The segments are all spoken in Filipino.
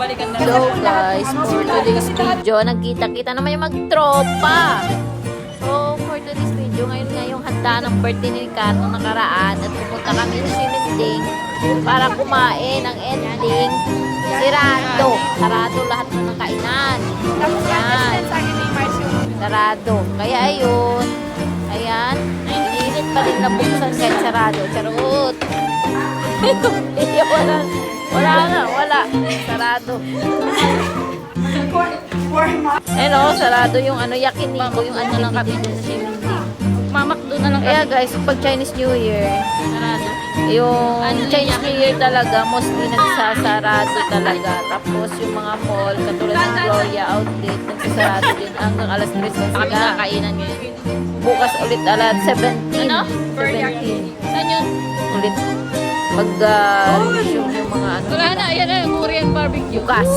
So guys, for today's video, nagkita-kita naman yung magtropa. So for today's video, ngayon nga yung handa ng birthday ni Ricardo nakaraan at pupunta kami sa Sininding para kumain ang ending. Sirado. Sarado lahat na ng kainan. Ayan. Sarado. Kaya ayun. Ayan. Iniinit pa rin na buksan kahit sarado. Charot. Wala. Sarado. Ayun o, sarado yung yakiniku, yung lang kami dun sa Sininding. Mamakdo na lang Kaya guys, pag Chinese New Year, yung Chinese New Year talaga, mostly nagsasarado talaga. Tapos yung mga mall, katulad ng Gloria Outlet, nagsasarado din hanggang alas 3 na kami sila. nakainan ngayon. Bukas ulit alas 17. Ano? 17. Saan yun? Ulit. Pag yung mga Wala na, ayan na yung Korean barbecue. bukas.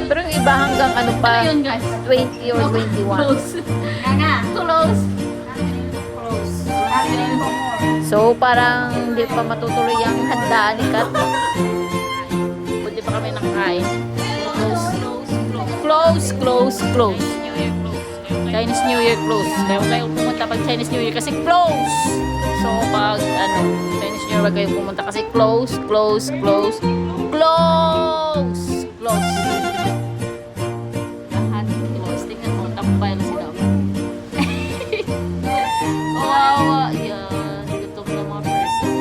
Pero yung iba hanggang pa, Ano yun guys? 20 or 21. Close. Close. So, parang hindi pa matutuloy ang handaan ni Kat. Buti pa kami nakakain. Close. Chinese New Year close. Kaya huwag kayong pumunta pag Chinese New Year kasi close. So, pag Chinese New Year huwag kayong pumunta kasi close. Lahat close. Tingnan mo, tampay na sila. Wawa. Yan. Gutom na mga person.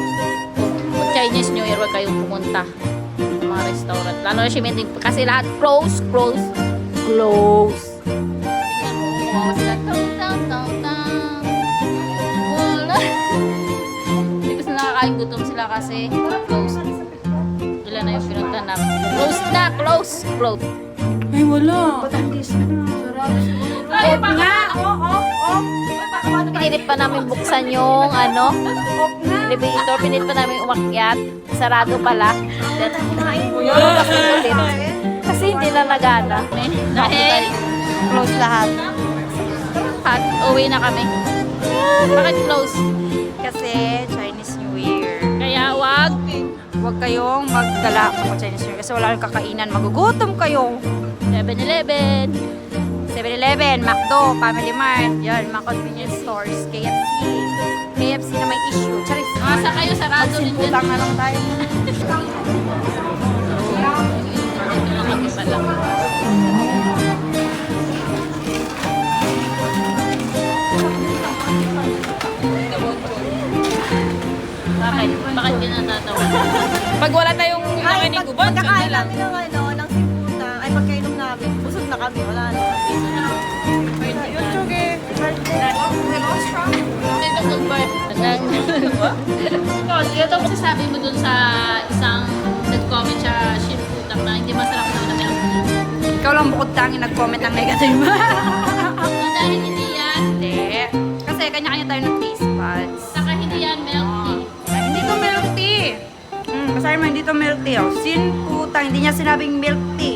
Pag Chinese New Year huwag kayong pumunta sa mga restaurant. Lalo na Sininding kasi lahat close. Tingnan mo, kumawa sila. Tang. Wala. Hindi kasi nakakain, gutom sila kasi close. Ilan na yung pinunta na. Close. Ay, wala. Ay, nga! Pinilit pa namin buksan yung elevator. Pinilit pa namin umakyat. Sarado pala. Kasi hindi na nagana. Dahil Close lahat. at uwi na kami. Bakit close? Kasi Chinese New Year. Kaya wag. Huwag kayong magdala kapag Chinese New Year kasi wala kang kakainan. Magugutom kayo. 7-Eleven. 7-Eleven, McDo, Family Mart, yan, mga convenience stores, KFC na may issue. Charis. Asa kayo sarado din din. Putang na lang tayo. Kami pala. Bakit ka natatawa? Pag wala tayong nakinig uban, dyan na pagkakain lang. namin ng simputan, ay pagkainom namin, busog na kami, wala na. Ito goodbye. Ito ang sasabi mo dun sa isang nag-comment siya, shit putak na hindi masarap daw na milk tea. Ikaw lang bukod tanging nag-comment ng negative. Dahil hindi yan. Hindi. Kasi kanya-kanya tayo ng taste buds. Saka hindi yan milk tea. Ay, hindi to milk tea. Basahin mo, hindi to milk tea. Oh. Sin putang, hindi niya sinabing milk tea.